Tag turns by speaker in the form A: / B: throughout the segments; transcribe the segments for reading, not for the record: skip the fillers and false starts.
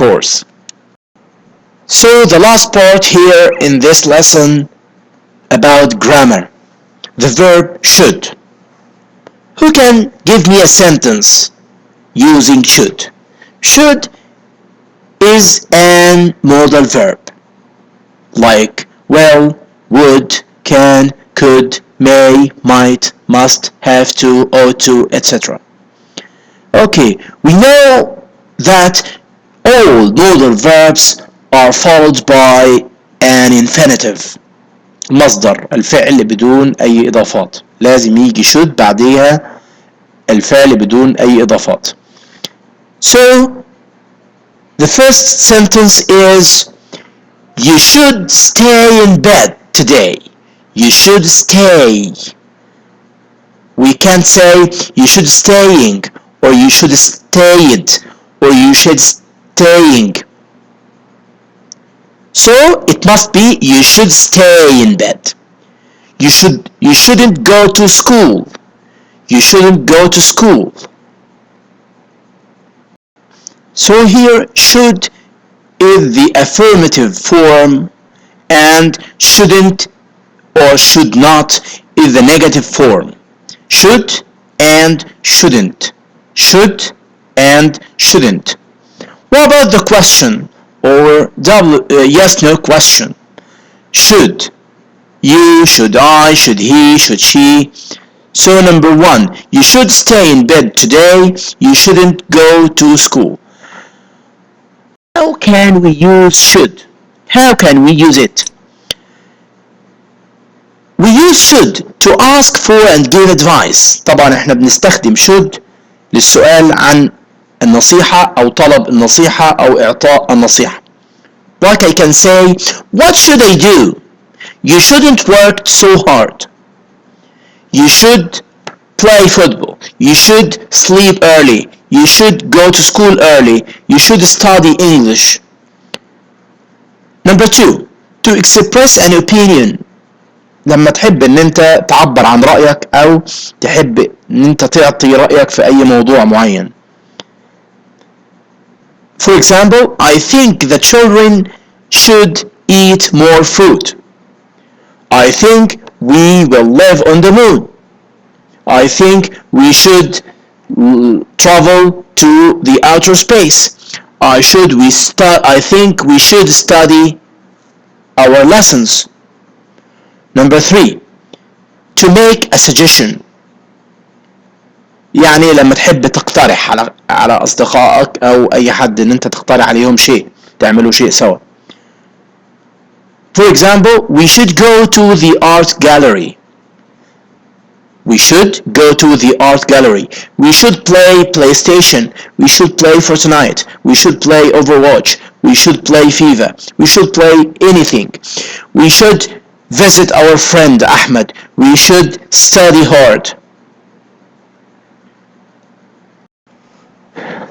A: course. So the last part here in this lesson about grammar, the verb should. Who can give me a sentence using should? Should is an modal verb like will, would, can, could, may, might, must, have to, ought to, etc. Okay, we know that all modal verbs are followed by an infinitive. مصدر الفعل بدون أي إضافات، لازم يجي should بعديها الفعل بدون أي إضافات. So the first sentence is you should stay in bed today. You should stay. We can't say you should staying or you should stayed or you should staying. So it must be you should stay in bed. You shouldn't go to school. You shouldn't go to school. So here should is the affirmative form and shouldn't or should not is the negative form. Should and shouldn't. Should and shouldn't. What about the question or yes no question? Should you, should I, should he, should she? So number 1, you should stay in bed today. You shouldn't go to school. How can we use should? How can we use it? We use should to ask for and give advice. طبعا احنا بنستخدم should للسؤال عن النصيحة أو طلب النصيحة أو إعطاء النصيحة. Like I can say, what should I do? You shouldn't work so hard. You should play football. You should sleep early. You should go to school early. You should study English. Number 2, to express an opinion. لما تحب ان انت تعبر عن رأيك او تحب ان انت تعطي رأيك في اي موضوع معين. For example, I think the children should eat more fruit. I think we will live on the moon. I think we should travel to the outer space. I think we should study our lessons. Number 3, to make a suggestion. يعني لما تحب تقترح على أصدقائك أو أي حد إن أنت تقترح عليهم شيء، تعملوا شيء سوا. For example, we should go to the art gallery. We should go to the art gallery. We should play PlayStation. We should play Fortnite. We should play Overwatch. We should play FIFA. We should play anything. We should visit our friend Ahmed. We should study hard.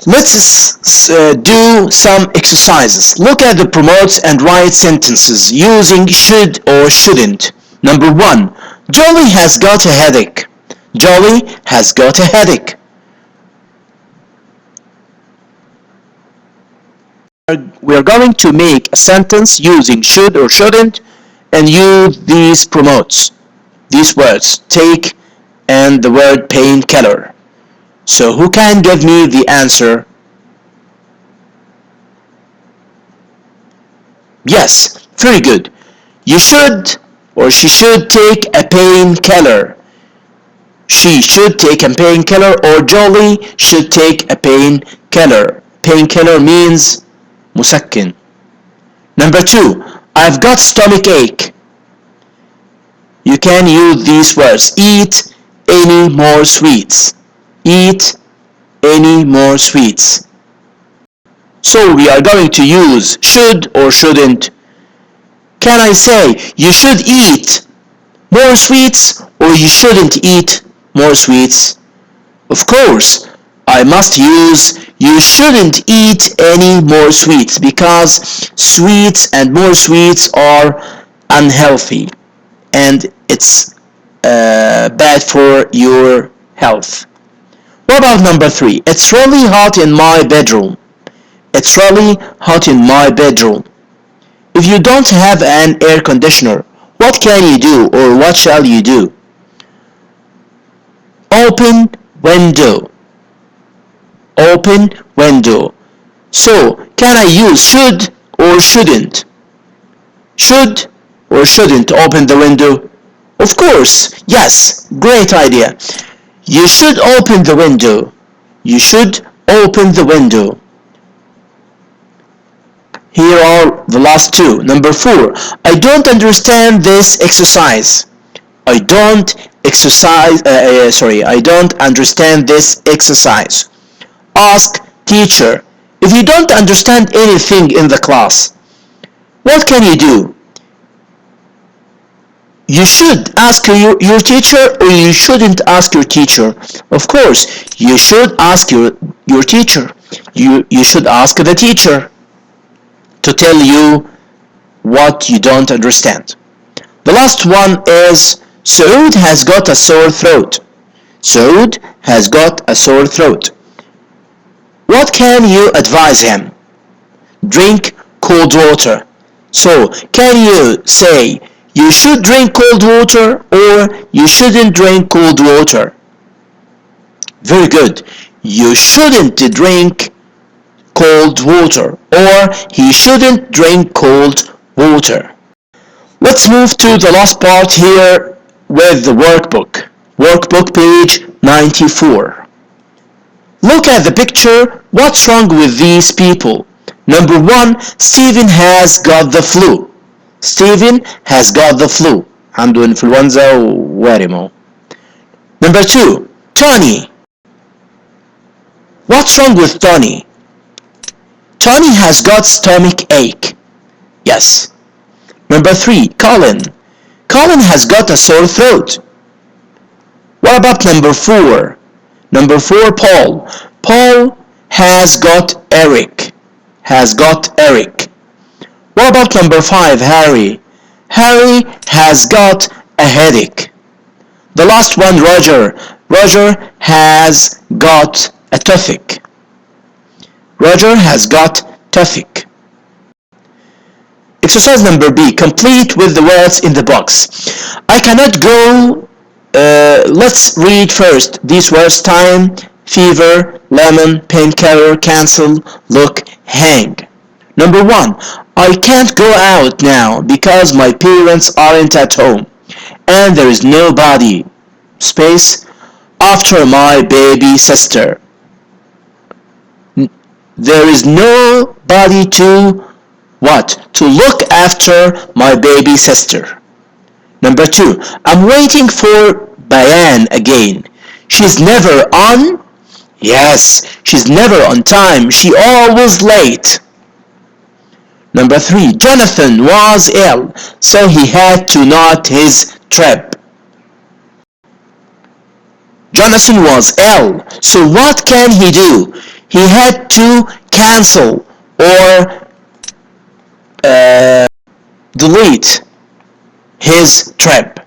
A: Let's do some exercises. Look at the promotes and write sentences using should or shouldn't. Number 1, Jolly has got a headache. Jolly has got a headache. We're going to make a sentence using should or shouldn't and use these promotes, these words, take and the word painkiller. So who can give me the answer? Yes, very good. You should or she should take a painkiller. She should take a painkiller or Jolly should take a painkiller. Painkiller means مسكن. Number 2, I've got stomach ache. You can use these words. Eat any more sweets. Eat any more sweets. So we are going to use should or shouldn't. Can I say you should eat more sweets or you shouldn't eat more sweets? Of course, I must use you shouldn't eat any more sweets because sweets and more sweets are unhealthy and it's bad for your health. What about number 3? It's really hot in my bedroom. It's really hot in my bedroom. If you don't have an air conditioner, what can you do or what shall you do? Open window. Open window. So, can I use should or shouldn't? Should or shouldn't open the window? Of course, yes, great idea. You should open the window. You should open the window. Here are the last two. Number 4. I don't understand this exercise. I don't I don't understand this exercise. Ask teacher. If you don't understand anything in the class, what can you do? You should ask your teacher or you shouldn't ask your teacher. Of course, you should ask your teacher. You should ask the teacher to tell you what you don't understand. The last one is Saud has got a sore throat. Saud has got a sore throat. What can you advise him? Drink cold water. So, can you say you should drink cold water or you shouldn't drink cold water? Very good. You shouldn't drink cold water or he shouldn't drink cold water. Let's move to the last part here with the workbook. Workbook page 94. Look at the picture. What's wrong with these people? Number 1, Stephen has got the flu. Stephen has got the flu. عنده influenza وارمه. Number 2, Tony. What's wrong with Tony? Tony has got stomach ache. Yes. Number 3, Colin. Colin has got a sore throat. What about number 4? Number 4, Paul. Paul has got Eric. Has got Eric. What about number 5, Harry? Harry has got a headache. The last one, Roger. Roger has got a toothache. Roger has got toothache. Exercise number B. Complete with the words in the box. I cannot go. Let's read first these words. Time, fever, lemon, painkiller, cancel, look, hang. Number 1. I can't go out now because my parents aren't at home and there is nobody, space, after my baby sister. There is nobody to what? To look after my baby sister. Number 2. I'm waiting for Bayan again. She's never on? Yes, she's never on time. She always late. Number 3. Jonathan was ill, so he had to not his trip. Jonathan was ill, so what can he do? He had to cancel or delete his trip.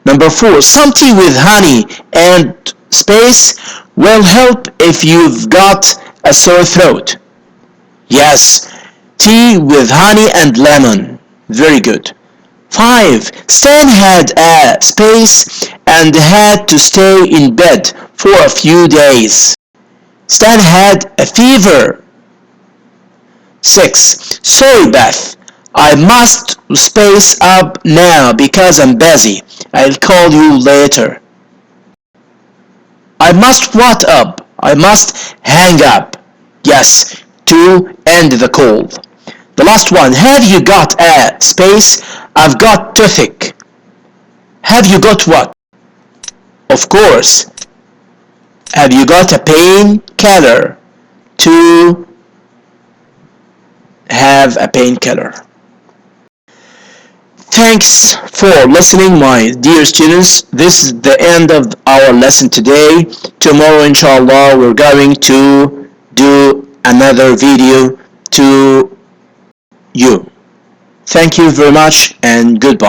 A: Number 4. Some tea with honey and space will help if you've got a sore throat. Yes, tea with honey and lemon. Very good. 5. Stan had a space and had to stay in bed for a few days. Stan had a fever. 6. Sorry, Beth. I must space up now because I'm busy. I'll call you later. I must what up? I must hang up. Yes, to end the call. The last one. Have you got a space? I've got toothache. Have you got what? Of course. Have you got a painkiller? To have a painkiller. Thanks for listening, my dear students. This is the end of our lesson today. Tomorrow, inshallah, we're going to do another video to you. Thank you very much and goodbye.